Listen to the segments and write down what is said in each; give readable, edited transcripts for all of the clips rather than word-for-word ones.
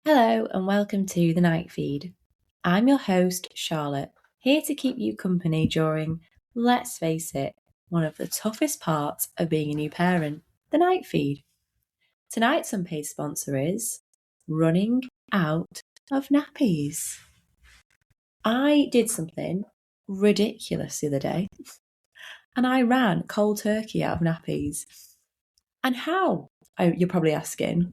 Hello and welcome to the Night Feed. I'm your host, Charlotte, here to keep you company during, let's face it, one of the toughest parts of being a new parent, the Night Feed. Tonight's unpaid sponsor is running out of nappies. I did something ridiculous the other day and I ran cold turkey out of nappies. And how? You're probably asking,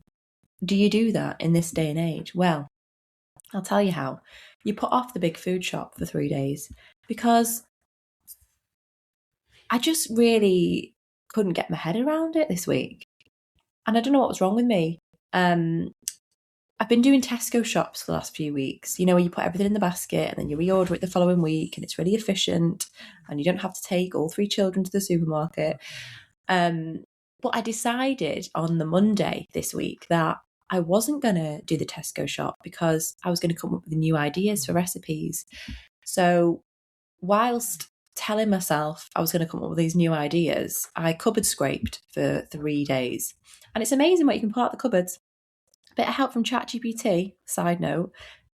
do you do that in this day and age? Well, I'll tell you how. You put off the big food shop for 3 days because I just really couldn't get my head around it this week. And I don't know what was wrong with me. I've been doing Tesco shops for the last few weeks, where you put everything in the basket and then you reorder it the following week and it's really efficient and you don't have to take all 3 children to the supermarket. But I decided on the Monday this week that I wasn't going to do the Tesco shop because I was going to come up with new ideas for recipes. So whilst telling myself I was going to come up with these new ideas, I cupboard scraped for 3 days. And it's amazing what you can pull out the cupboards. A bit of help from ChatGPT, side note,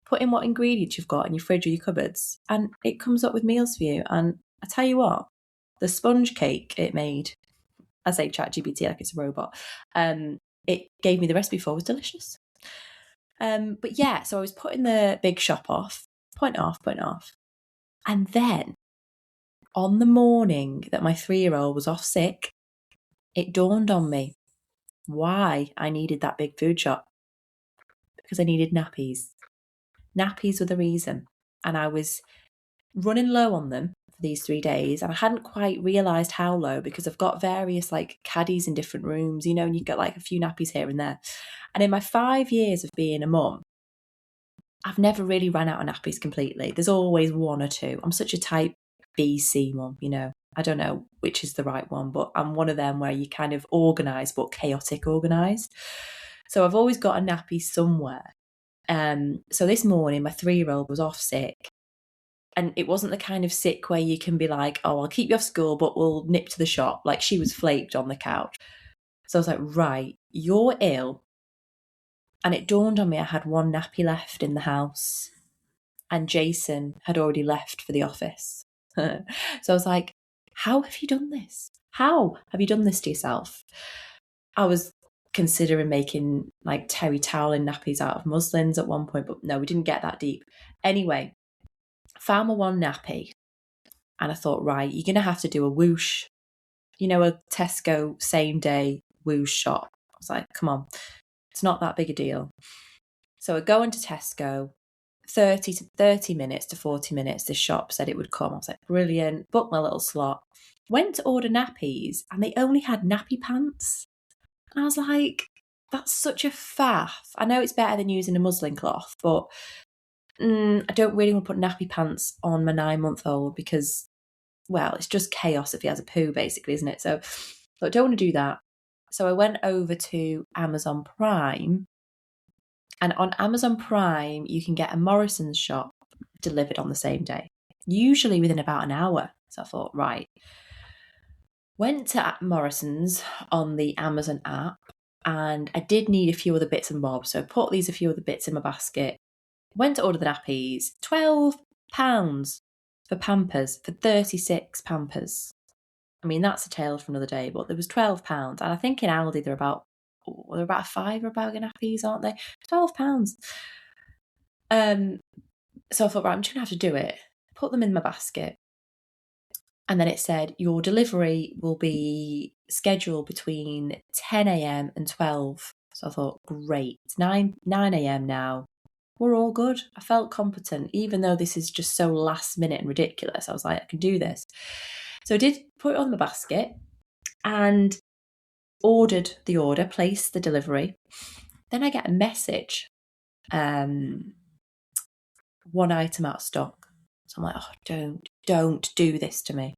put in what ingredients you've got in your fridge or your cupboards, and it comes up with meals for you. And I tell you what, the sponge cake it made, I say ChatGPT like it's a robot, it gave me the recipe for was delicious. But yeah, so I was putting the big shop off, point off. And then on the morning that my 3-year-old was off sick, it dawned on me why I needed that big food shop. Because I needed nappies. Nappies were the reason. And I was running low on them for these 3 days. And I hadn't quite realised how low because I've got various caddies in different rooms, and you've got a few nappies here and there. And in my 5 years of being a mum, I've never really ran out of nappies completely. There's always one or two. I'm such a type B, C mum, I don't know which is the right one, but I'm one of them where you kind of organised but chaotic organised. So I've always got a nappy somewhere. So this morning, my 3-year-old was off sick. And it wasn't the kind of sick where you can be like, oh, I'll keep you off school, but we'll nip to the shop. She was flaked on the couch. So I was like, right, you're ill. And it dawned on me I had one nappy left in the house. And Jason had already left for the office. So I was like, how have you done this? How have you done this to yourself? I was considering making terry toweling nappies out of muslins at one point, but no, we didn't get that deep. Anyway, found my one nappy and I thought, right, you're going to have to do a whoosh, a Tesco same day whoosh shop. I was like, come on, it's not that big a deal. So I go into Tesco, 30 minutes to 40 minutes, the shop said it would come. I was like, brilliant, booked my little slot. Went to order nappies and they only had nappy pants. And I was like, that's such a faff. I know it's better than using a muslin cloth, but I don't really want to put nappy pants on my 9-month-old because, well, it's just chaos if he has a poo, basically, isn't it? So I don't want to do that. So I went over to Amazon Prime. And on Amazon Prime, you can get a Morrison's shop delivered on the same day, usually within about an hour. So I thought, right. Went to Morrison's on the Amazon app, and I did need a few other bits and bobs. So I put a few other bits in my basket. Went to order the nappies. £12 for Pampers, for 36 Pampers. I mean, that's a tale for another day, but there was £12. And I think in Aldi they're about a £5 a bag of nappies, aren't they? £12. So I thought, right, I'm just going to have to do it. Put them in my basket. And then it said, your delivery will be scheduled between 10 a.m. and 12. So I thought, great, 9 a.m. now. We're all good. I felt competent, even though this is just so last minute and ridiculous. I was like, I can do this. So I did put it on the basket and ordered the order, placed the delivery. Then I get a message, one item out of stock. So I'm like, oh, don't do this to me.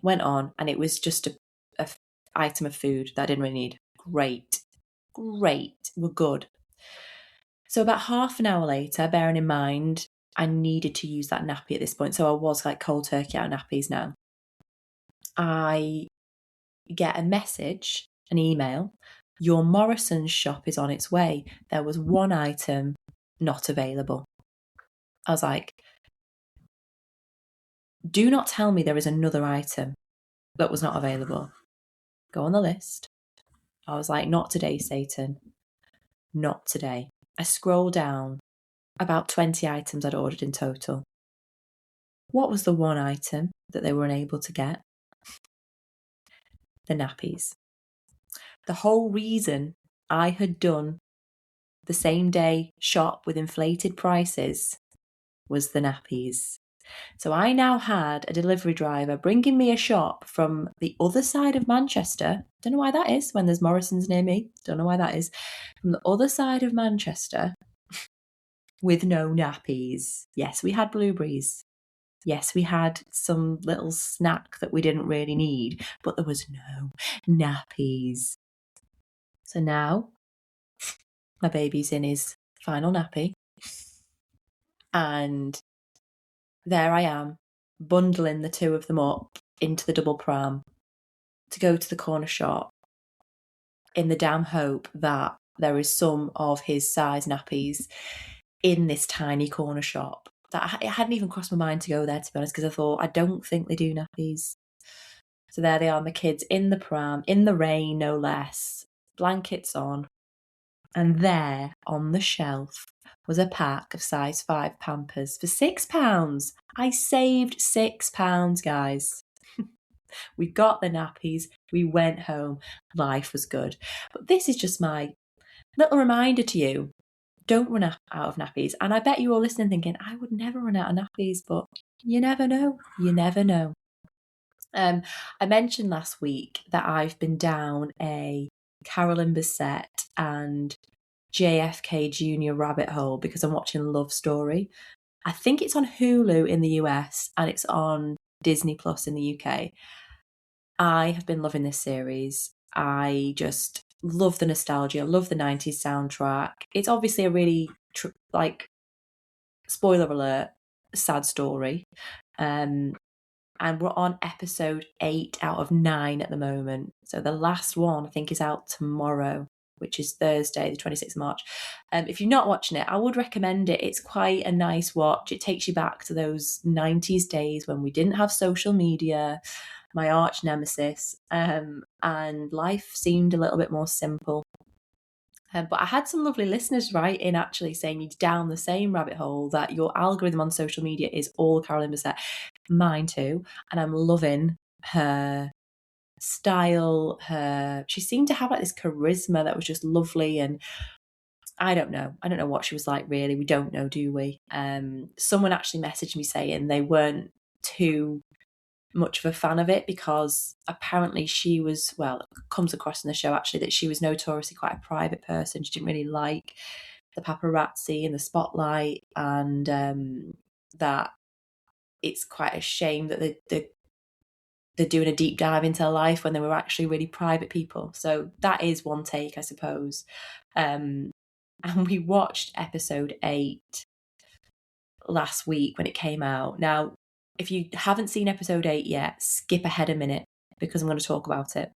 Went on and it was just a item of food that I didn't really need. Great, we're good. So about half an hour later, bearing in mind I needed to use that nappy at this point, so I was cold turkey out of nappies now, I get a message, an email, your Morrison's shop is on its way. There was one item not available. I was like, do not tell me there is another item that was not available. Go on the list. I was like, not today, Satan. Not today. I scroll down, about 20 items I'd ordered in total. What was the one item that they were unable to get? The nappies. The whole reason I had done the same day shop with inflated prices was the nappies. So I now had a delivery driver bringing me a shop from the other side of Manchester. Don't know why that is when there's Morrison's near me. Don't know why that is. From the other side of Manchester with no nappies. Yes, we had blueberries. Yes, we had some little snack that we didn't really need, but there was no nappies. So now my baby's in his final nappy. And there I am, bundling the two of them up into the double pram to go to the corner shop in the damn hope that there is some of his size nappies in this tiny corner shop. That it hadn't even crossed my mind to go there, to be honest, because I thought, I don't think they do nappies. So there they are, my kids in the pram, in the rain, no less, blankets on. And there on the shelf was a pack of size 5 Pampers for £6. I saved £6, guys. We got the nappies, we went home, life was good. But this is just my little reminder to you, don't run out of nappies. And I bet you're all listening thinking, I would never run out of nappies, but you never know. You never know. I mentioned last week that I've been down a Carolyn Bessette and JFK Jr. rabbit hole because I'm watching Love Story. I think it's on Hulu in the US and it's on Disney Plus in the UK. I have been loving this series. I just love the nostalgia, love the 90s soundtrack. It's obviously a really, spoiler alert, sad story. And we're on episode 8 out of 9 at the moment. So the last one, I think, is out tomorrow, which is Thursday, the 26th of March. If you're not watching it, I would recommend it. It's quite a nice watch. It takes you back to those 90s days when we didn't have social media, my arch nemesis, and life seemed a little bit more simple. But I had some lovely listeners write in actually saying you're down the same rabbit hole, that your algorithm on social media is all Carolyn Bessette. Mine too. And I'm loving her style. She seemed to have like this charisma that was just lovely. And I don't know what she was like, really. We don't know, do we? Someone actually messaged me saying they weren't too much of a fan of it because apparently she was, well, it comes across in the show actually that she was notoriously quite a private person. She didn't really like the paparazzi and the spotlight, and that it's quite a shame that they're doing a deep dive into her life when they were actually really private people. So that is one take, I suppose. And we watched episode 8 last week when it came out. Now, if you haven't seen episode 8 yet, skip ahead a minute because I'm going to talk about it.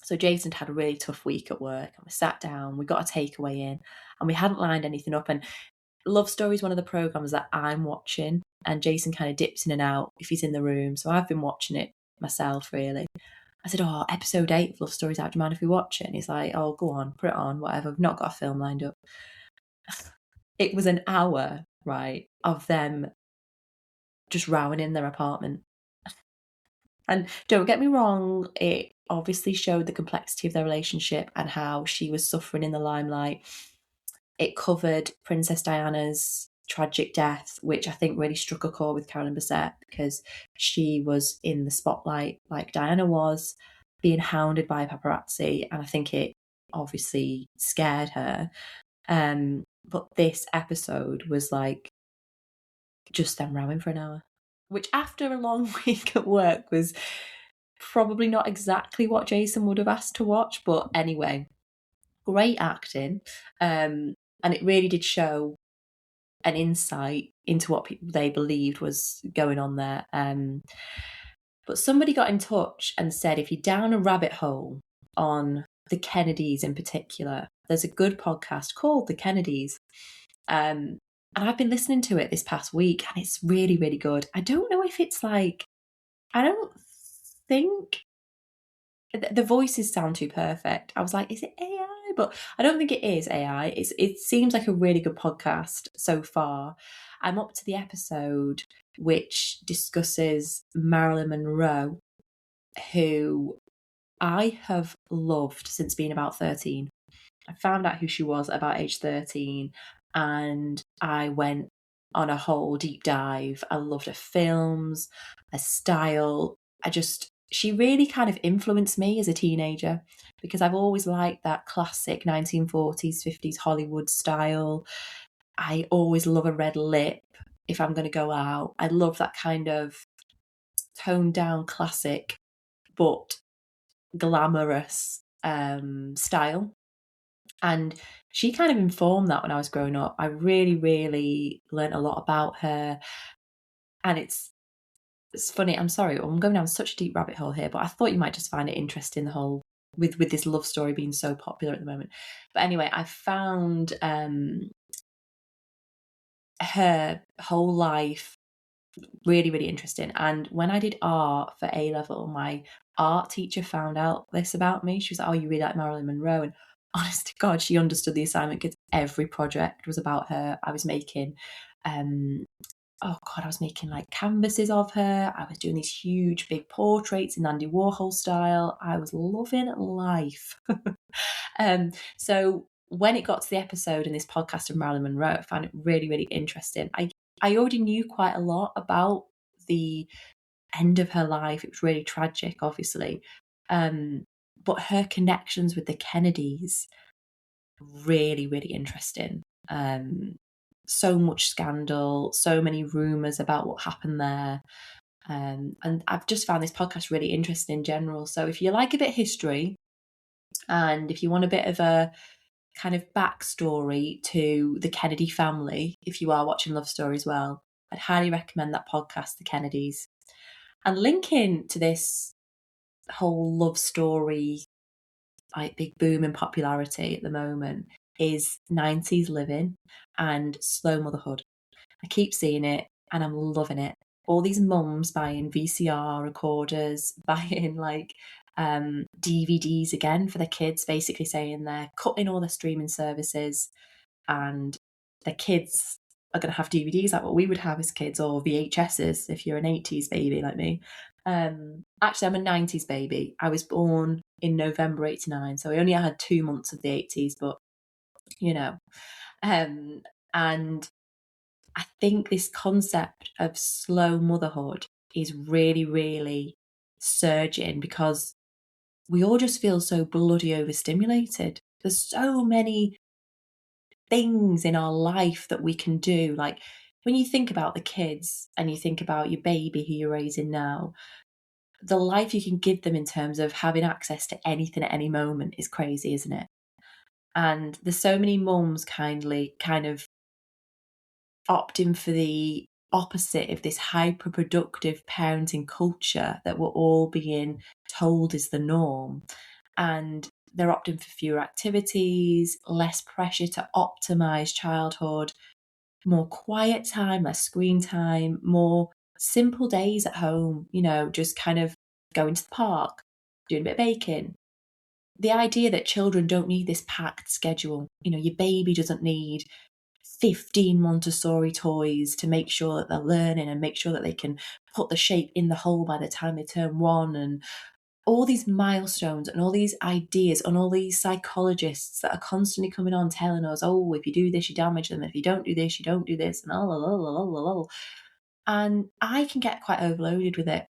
So Jason had a really tough week at work and we sat down, we got a takeaway in and we hadn't lined anything up. And Love Story is one of the programs that I'm watching and Jason kind of dips in and out if he's in the room. So I've been watching it myself, really. I said, episode 8 of Love Story's out. Do you mind if we watch it? And he's like, oh, go on, put it on, whatever. I've not got a film lined up. It was an hour, right, of them just rowing in their apartment. And don't get me wrong, it obviously showed the complexity of their relationship and how she was suffering in the limelight. It covered Princess Diana's tragic death, which I think really struck a chord with Carolyn Bessette because she was in the spotlight like Diana was, being hounded by paparazzi, and I think it obviously scared her. But this episode was like just them rowing for an hour, which after a long week at work was probably not exactly what Jason would have asked to watch. But anyway, great acting. And it really did show an insight into what they believed was going on there. But somebody got in touch and said, if you're down a rabbit hole on the Kennedys in particular, there's a good podcast called The Kennedys. And I've been listening to it this past week, and it's really, really good. I don't know if it's like, I don't think the voices sound too perfect. I was like, is it AI? But I don't think it is AI. It seems like a really good podcast so far. I'm up to the episode which discusses Marilyn Monroe, who I have loved since being about 13. I found out who she was at about age 13, and I went on a whole deep dive. I loved her films, her style. She really kind of influenced me as a teenager, because I've always liked that classic 1940s, 50s Hollywood style. I always love a red lip if I'm going to go out. I love that kind of toned down classic, but glamorous style. And she kind of informed that when I was growing up. I really, really learnt a lot about her. And it's funny, I'm sorry, I'm going down such a deep rabbit hole here, but I thought you might just find it interesting, the whole with this love story being so popular at the moment. But anyway, I found her whole life really, really interesting. And when I did art for A level, my art teacher found out this about me. She was like, "Oh, you really like Marilyn Monroe?" And honest to God, she understood the assignment because every project was about her. I was making, I was making like canvases of her. I was doing these huge, big portraits in Andy Warhol style. I was loving life. So when it got to the episode in this podcast of Marilyn Monroe, I found it really, really interesting. I already knew quite a lot about the end of her life. It was really tragic, obviously. But her connections with the Kennedys, really, really interesting. So much scandal, so many rumours about what happened there. And I've just found this podcast really interesting in general. So if you like a bit of history, and if you want a bit of a kind of backstory to the Kennedy family, if you are watching Love Story as well, I'd highly recommend that podcast, The Kennedys. And linking to this whole love story, like big boom in popularity at the moment, is 90s living and slow motherhood. I keep seeing it and I'm loving it. All these mums buying VCR recorders, buying like DVDs again for their kids, basically saying they're cutting all their streaming services and their kids are going to have DVDs like what we would have as kids, or VHSs if you're an 80s baby like me. Actually, I'm a 90s baby. I was born in November 89, so I only had 2 months of the 80s, but you know. And I think this concept of slow motherhood is really, really surging because we all just feel so bloody overstimulated. There's so many things in our life that we can do. Like when you think about the kids and you think about your baby who you're raising now, the life you can give them in terms of having access to anything at any moment is crazy, isn't it? And there's so many mums kind of opting for the opposite of this hyper productive parenting culture that we're all being told is the norm. And they're opting for fewer activities, less pressure to optimize childhood, more quiet time, less screen time, more simple days at home, just kind of going to the park, doing a bit of baking. The idea that children don't need this packed schedule. Your baby doesn't need 15 Montessori toys to make sure that they're learning and make sure that they can put the shape in the hole by the time they turn 1, and all these milestones and all these ideas and all these psychologists that are constantly coming on telling us, oh, if you do this, you damage them. If you don't do this, you don't do this. And I can get quite overloaded with it.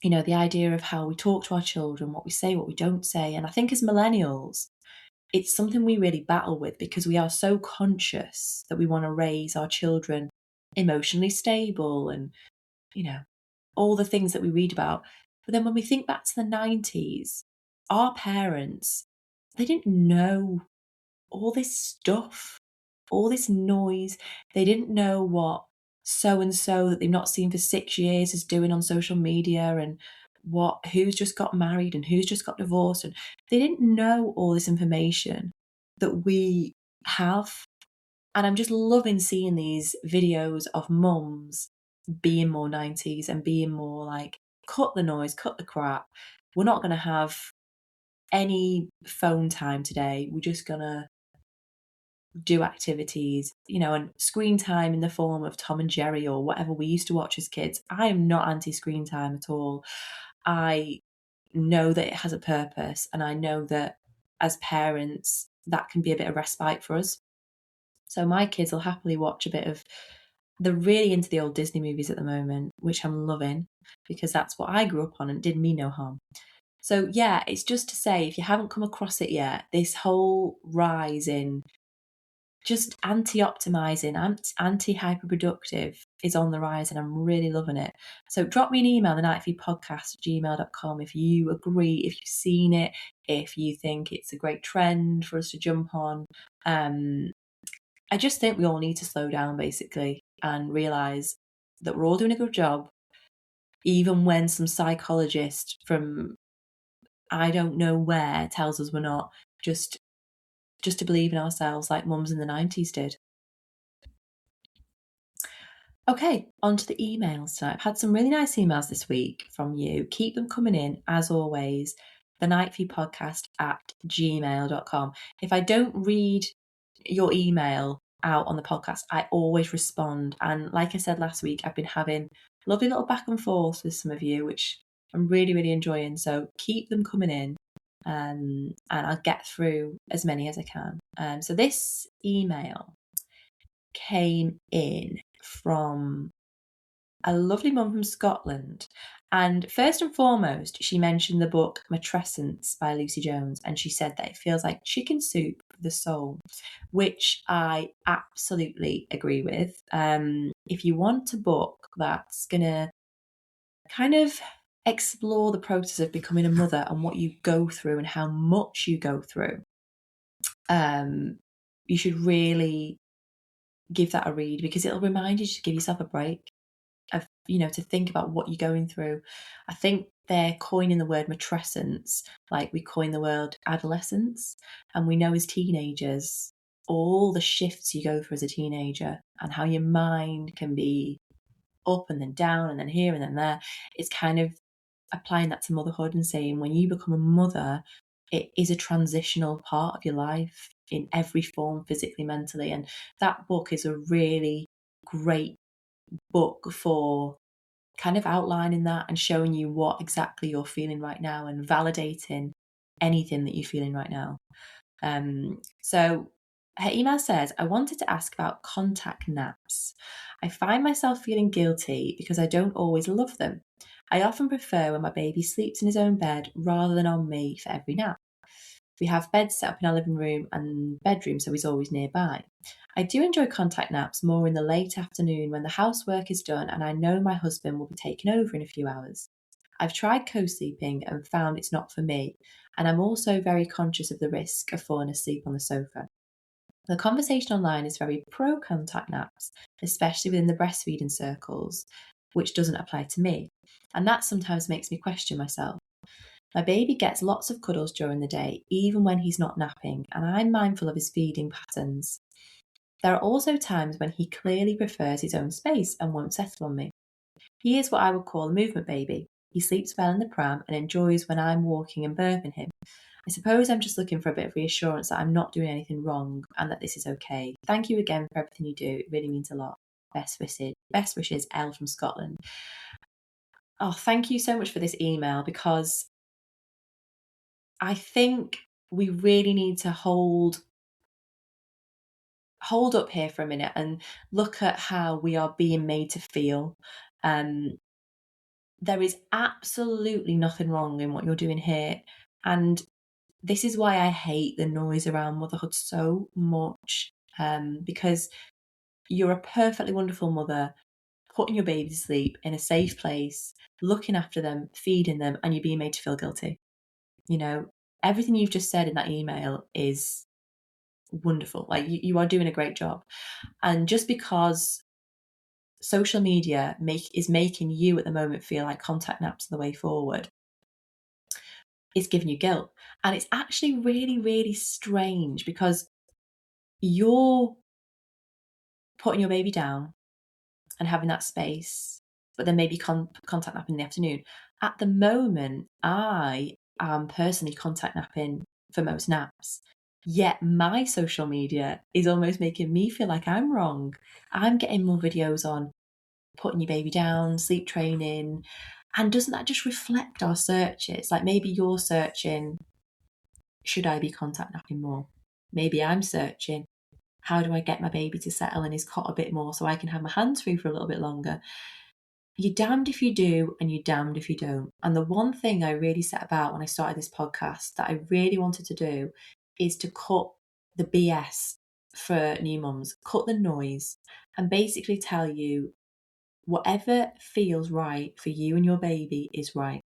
The idea of how we talk to our children, what we say, what we don't say. And I think as millennials, it's something we really battle with because we are so conscious that we want to raise our children emotionally stable and, all the things that we read about. But then when we think back to the 90s, our parents, they didn't know all this stuff, all this noise. They didn't know what so and so that they've not seen for 6 years is doing on social media, and who's just got married and who's just got divorced. And they didn't know all this information that we have. And I'm just loving seeing these videos of mums being more 90s and being more like, cut the noise, cut the crap. We're not going to have any phone time today. We're just going to do activities, and screen time in the form of Tom and Jerry or whatever we used to watch as kids. I am not anti-screen time at all. I know that it has a purpose, and I know that as parents, that can be a bit of respite for us. So my kids will happily watch a bit of, they're really into the old Disney movies at the moment, which I'm loving because that's what I grew up on and did me no harm. So yeah, it's just to say, if you haven't come across it yet, this whole rise in just anti-optimizing, anti-hyperproductive is on the rise, and I'm really loving it. So drop me an email, thenightfeedpodcast@gmail.com, if you agree, if you've seen it, if you think it's a great trend for us to jump on. I just think we all need to slow down, basically, and realise that we're all doing a good job, even when some psychologist from I don't know where tells us we're not, just to believe in ourselves like mums in the 90s did. Okay, on to the emails tonight. I've had some really nice emails this week from you. Keep them coming in, as always. thenightfeedpodcast@gmail.com. If I don't read your email out on the podcast, I always respond. And like I said last week, I've been having lovely little back and forth with some of you, which I'm really, really enjoying. So keep them coming in, and I'll get through as many as I can. So this email came in from a lovely mum from Scotland. And first and foremost, she mentioned the book Matrescence by Lucy Jones, and she said that it feels like chicken soup for the soul, which I absolutely agree with. If you want a book that's going to kind of explore the process of becoming a mother and what you go through and how much you go through, you should really give that a read, because it'll remind you to give yourself a break, of to think about what you're going through. I think they're coining the word matrescence like we coin the word adolescence, and we know as teenagers all the shifts you go through as a teenager and how your mind can be up and then down and then here and then there. It's kind of applying that to motherhood and saying, when you become a mother, it is a transitional part of your life in every form, physically, mentally. And that book is a really great book for kind of outlining that and showing you what exactly you're feeling right now and validating anything that you're feeling right now. So her email says, I wanted to ask about contact naps. I find myself feeling guilty because I don't always love them. I often prefer when my baby sleeps in his own bed rather than on me for every nap. We have beds set up in our living room and bedroom, so he's always nearby. I do enjoy contact naps more in the late afternoon when the housework is done and I know my husband will be taking over in a few hours. I've tried co-sleeping and found it's not for me, and I'm also very conscious of the risk of falling asleep on the sofa. The conversation online is very pro-contact naps, especially within the breastfeeding circles, which doesn't apply to me, and that sometimes makes me question myself. My baby gets lots of cuddles during the day, even when he's not napping, and I'm mindful of his feeding patterns. There are also times when he clearly prefers his own space and won't settle on me. He is what I would call a movement baby. He sleeps well in the pram and enjoys when I'm walking and birthing him. I suppose I'm just looking for a bit of reassurance that I'm not doing anything wrong and that this is okay. Thank you again for everything you do. It really means a lot. Best wishes, Elle from Scotland. Oh, thank you so much for this email, because I think we really need to hold up here for a minute and look at how we are being made to feel. There is absolutely nothing wrong in what you're doing here. And this is why I hate the noise around motherhood so much, because you're a perfectly wonderful mother, putting your baby to sleep in a safe place, looking after them, feeding them, and you're being made to feel guilty. Everything you've just said in that email is wonderful. Like, you are doing a great job. And just because social media is making you at the moment feel like contact naps are the way forward, it's giving you guilt. And it's actually really, really strange, because you're putting your baby down and having that space, but then maybe contact napping in the afternoon. At the moment, I am personally contact napping for most naps. Yet my social media is almost making me feel like I'm wrong. I'm getting more videos on putting your baby down, sleep training. And doesn't that just reflect our searches? Like maybe you're searching, should I be contact napping more? Maybe I'm searching, how do I get my baby to settle in his cot a bit more so I can have my hands free for a little bit longer? You're damned if you do and you're damned if you don't. And the one thing I really set about when I started this podcast that I really wanted to do is to cut the BS for new mums, cut the noise, and basically tell you whatever feels right for you and your baby is right.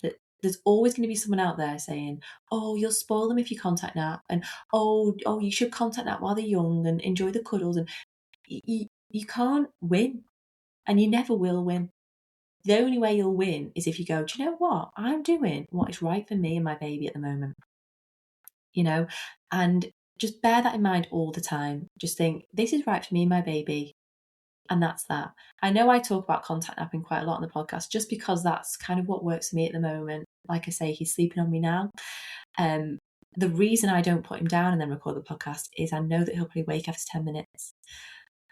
That there's always going to be someone out there saying, oh, you'll spoil them if you contact nap, and oh, you should contact nap while they're young and enjoy the cuddles. And you can't win, and you never will win. The only way you'll win is if you go, do you know what? I'm doing what is right for me and my baby at the moment, and just bear that in mind all the time. Just think, this is right for me and my baby. And that's that. I know I talk about contact napping quite a lot on the podcast just because that's kind of what works for me at the moment. Like I say, he's sleeping on me now. The reason I don't put him down and then record the podcast is I know that he'll probably wake after 10 minutes.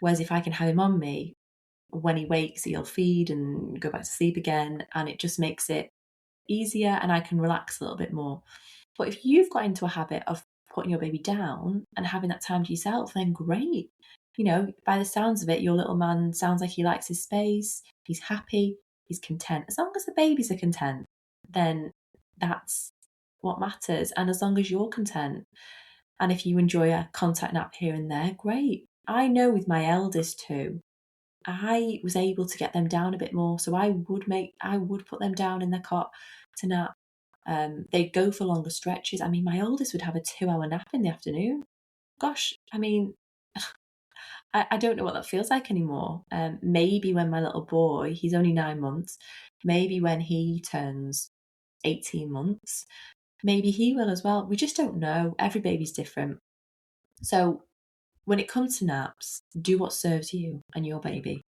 Whereas if I can have him on me, when he wakes, he'll feed and go back to sleep again. And it just makes it easier and I can relax a little bit more. But if you've got into a habit of putting your baby down and having that time to yourself, then great. By the sounds of it, your little man sounds like he likes his space, he's happy, he's content. As long as the babies are content, then that's what matters. And as long as you're content, and if you enjoy a contact nap here and there, great. I know with my eldest two, I was able to get them down a bit more. So I would put them down in their cot to nap. They'd go for longer stretches. I mean, my oldest would have a 2-hour nap in the afternoon. Gosh, I mean, I don't know what that feels like anymore. Maybe when my little boy, he's only 9 months, maybe when he turns 18 months, maybe he will as well. We just don't know. Every baby's different. So when it comes to naps, do what serves you and your baby.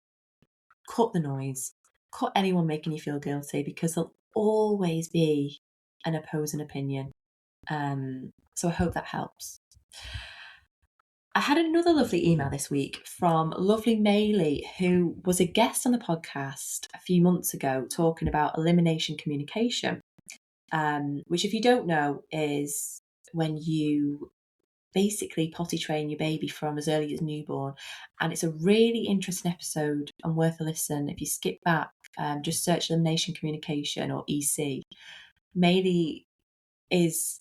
Cut the noise. Cut anyone making you feel guilty, because there'll always be an opposing opinion. So I hope that helps. I had another lovely email this week from lovely Mailee, who was a guest on the podcast a few months ago talking about elimination communication, which, if you don't know, is when you basically potty train your baby from as early as newborn. And it's a really interesting episode and worth a listen. If you skip back, just search elimination communication or EC. Mailee is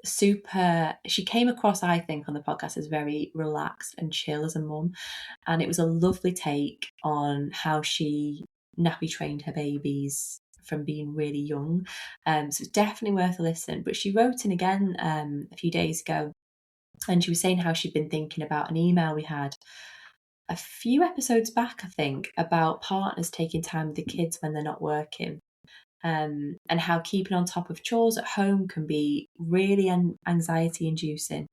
super. She came across, I think, on the podcast as very relaxed and chill as a mum, and it was a lovely take on how she nappy trained her babies from being really young. So it's definitely worth a listen. But she wrote in again a few days ago, and she was saying how she'd been thinking about an email we had a few episodes back, I think, about partners taking time with the kids when they're not working. And how keeping on top of chores at home can be really anxiety inducing.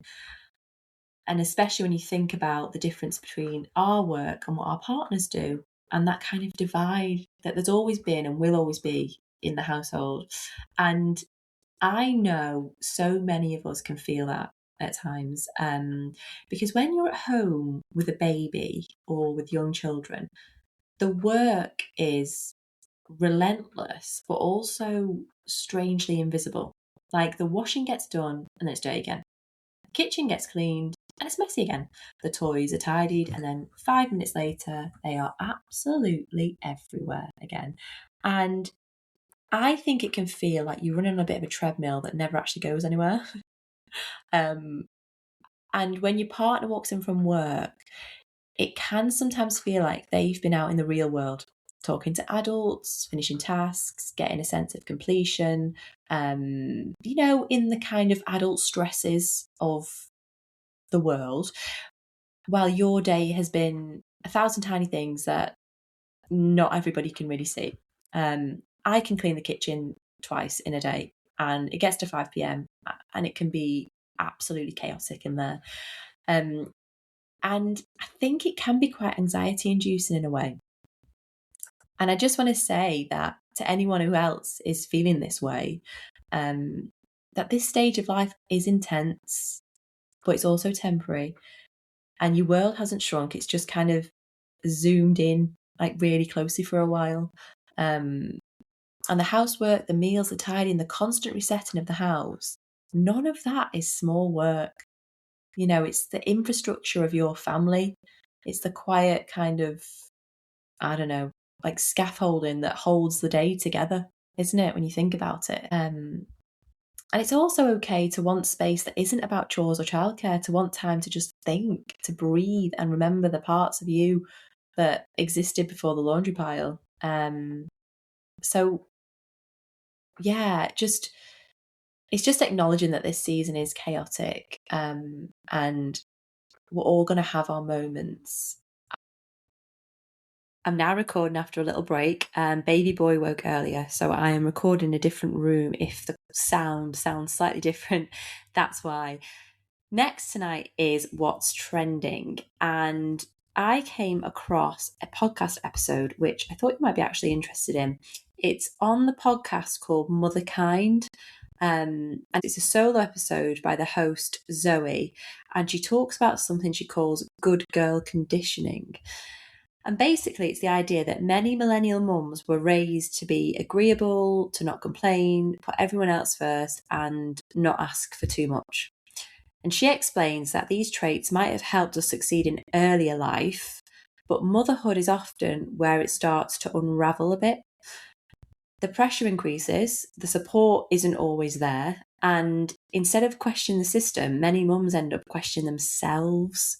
And especially when you think about the difference between our work and what our partners do, and that kind of divide that there's always been and will always be in the household. And I know so many of us can feel that at times, because when you're at home with a baby or with young children, the work is relentless, but also strangely invisible. Like the washing gets done and then it's dirty again. The kitchen gets cleaned and it's messy again. The toys are tidied and then 5 minutes later, they are absolutely everywhere again. And I think it can feel like you're running on a bit of a treadmill that never actually goes anywhere. And when your partner walks in from work, it can sometimes feel like they've been out in the real world, talking to adults, finishing tasks, getting a sense of completion, in the kind of adult stresses of the world, while your day has been 1,000 tiny things that not everybody can really see. I can clean the kitchen twice in a day, and it gets to 5 p.m. and it can be absolutely chaotic in there. And I think it can be quite anxiety inducing in a way. And I just want to say that to anyone who else is feeling this way, that this stage of life is intense, but it's also temporary. And your world hasn't shrunk. It's just kind of zoomed in like really closely for a while. And the housework, the meals, the tidying, the constant resetting of the house, none of that is small work. You know, it's the infrastructure of your family. It's the quiet kind of, I don't know, like scaffolding that holds the day together, isn't it, when you think about it? And it's also okay to want space that isn't about chores or childcare, to want time to just think, to breathe and remember the parts of you that existed before the laundry pile. So yeah, it's just acknowledging that this season is chaotic, and we're all going to have our moments. I'm now recording after a little break. Baby boy woke earlier, so I am recording in a different room. If the sound sounds slightly different, that's why. Next tonight is What's Trending, and I came across a podcast episode which I thought you might be actually interested in. It's on the podcast called Motherkind, and it's a solo episode by the host Zoe, and she talks about something she calls good girl conditioning. And basically, it's the idea that many millennial mums were raised to be agreeable, to not complain, put everyone else first, and not ask for too much. And she explains that these traits might have helped us succeed in earlier life, but motherhood is often where it starts to unravel a bit. The pressure increases, the support isn't always there, and instead of questioning the system, many mums end up questioning themselves.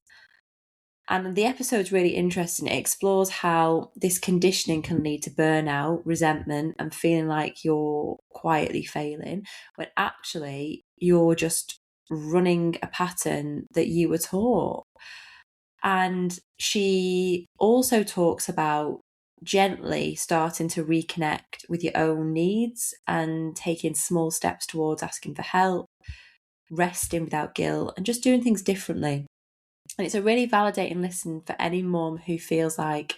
And the episode's really interesting. It explores how this conditioning can lead to burnout, resentment, and feeling like you're quietly failing, when actually you're just running a pattern that you were taught. And she also talks about gently starting to reconnect with your own needs and taking small steps towards asking for help, resting without guilt, and just doing things differently. And it's a really validating listen for any mum who feels like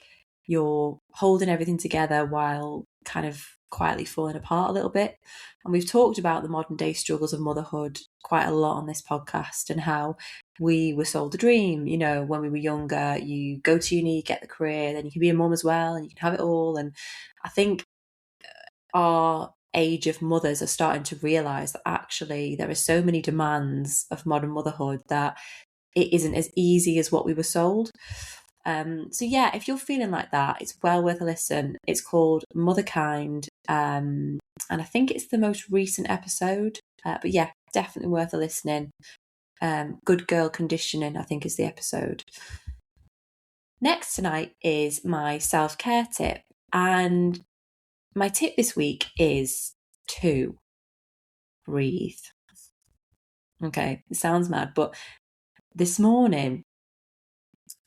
you're holding everything together while kind of quietly falling apart a little bit. And we've talked about the modern day struggles of motherhood quite a lot on this podcast, and how we were sold a dream. You know, when we were younger, you go to uni, get the career, then you can be a mum as well, and you can have it all. And I think our age of mothers are starting to realise that actually there are so many demands of modern motherhood that it isn't as easy as what we were sold. So yeah, if you're feeling like that, it's well worth a listen. It's called Motherkind, and I think it's the most recent episode. But yeah, definitely worth a listening. Good Girl Conditioning, I think, is the episode. Next tonight is my self-care tip, and my tip this week is to breathe. Okay, it sounds mad, but this morning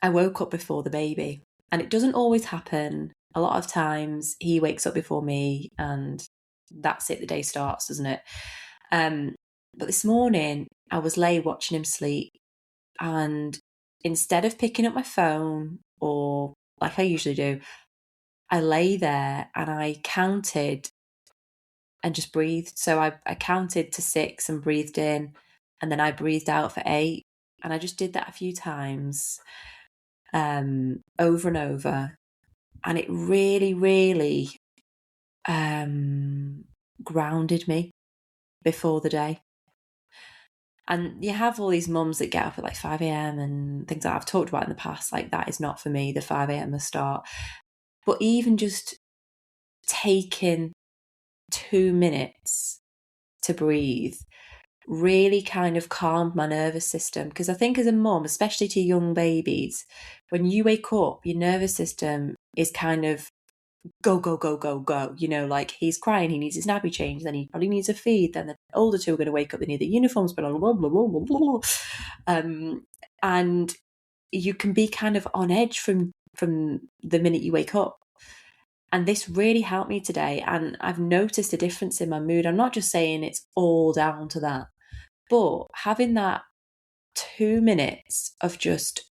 I woke up before the baby, and it doesn't always happen. A lot of times he wakes up before me, and that's it, the day starts, doesn't it? But this morning I was lay watching him sleep, and instead of picking up my phone or like I usually do, I lay there and I counted and just breathed. So I counted to 6 and breathed in, and then I breathed out for 8, and I just did that a few times, over and over, and it really, really grounded me before the day. And you have all these mums that get up at like 5 a.m. and things that I've talked about in the past. Like, that is not for me, the 5 a.m. start. But even just taking 2 minutes to breathe really kind of calmed my nervous system. Because I think as a mum, especially to young babies, when you wake up, your nervous system is kind of go, go, go, go, go. You know, like, he's crying, he needs his nappy change, then he probably needs a feed, then the older two are going to wake up, they need their uniforms, blah, blah, blah, blah, blah, blah. And you can be kind of on edge from the minute you wake up. And this really helped me today, and I've noticed a difference in my mood. I'm not just saying it's all down to that, but having that 2 minutes of just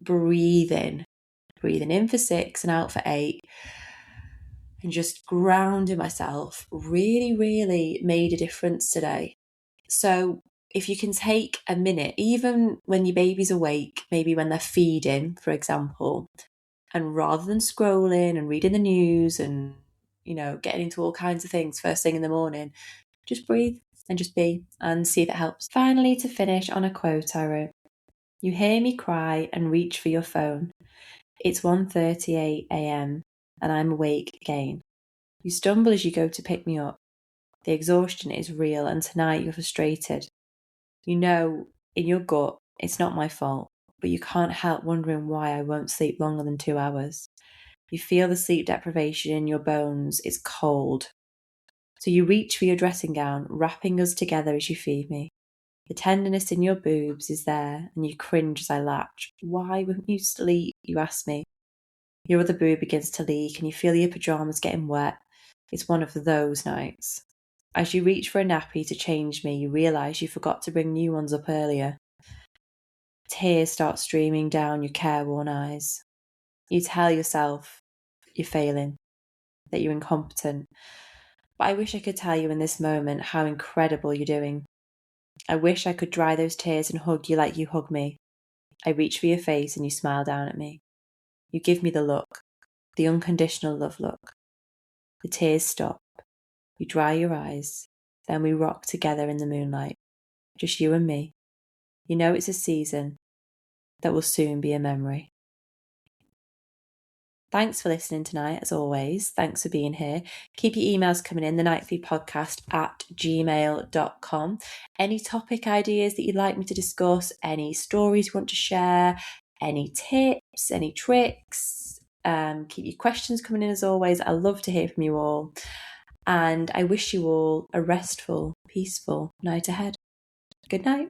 breathing in for 6 and out for 8, and just grounding myself really, really made a difference today. So if you can take a minute, even when your baby's awake, maybe when they're feeding, for example, and rather than scrolling and reading the news and, getting into all kinds of things first thing in the morning, just breathe and just be and see if it helps. Finally, to finish on a quote I wrote, "You hear me cry and reach for your phone. It's 1:38 a.m. and I'm awake again. You stumble as you go to pick me up. The exhaustion is real and tonight you're frustrated. You know in your gut it's not my fault, but you can't help wondering why I won't sleep longer than 2 hours. You feel the sleep deprivation in your bones. It's cold. So you reach for your dressing gown, wrapping us together as you feed me. The tenderness in your boobs is there, and you cringe as I latch. Why won't you sleep? You ask me. Your other boob begins to leak, and you feel your pajamas getting wet. It's one of those nights. As you reach for a nappy to change me, you realise you forgot to bring new ones up earlier. Tears start streaming down your careworn eyes. You tell yourself you're failing, that you're incompetent. But I wish I could tell you in this moment how incredible you're doing. I wish I could dry those tears and hug you like you hug me. I reach for your face and you smile down at me. You give me the look, the unconditional love look. The tears stop. You dry your eyes. Then we rock together in the moonlight. Just you and me. You know it's a season that will soon be a memory." Thanks for listening tonight, as always. Thanks for being here. Keep your emails coming in, thenightfeedpodcast@gmail.com. Any topic ideas that you'd like me to discuss, any stories you want to share, any tips, any tricks, keep your questions coming in as always. I love to hear from you all. And I wish you all a restful, peaceful night ahead. Good night.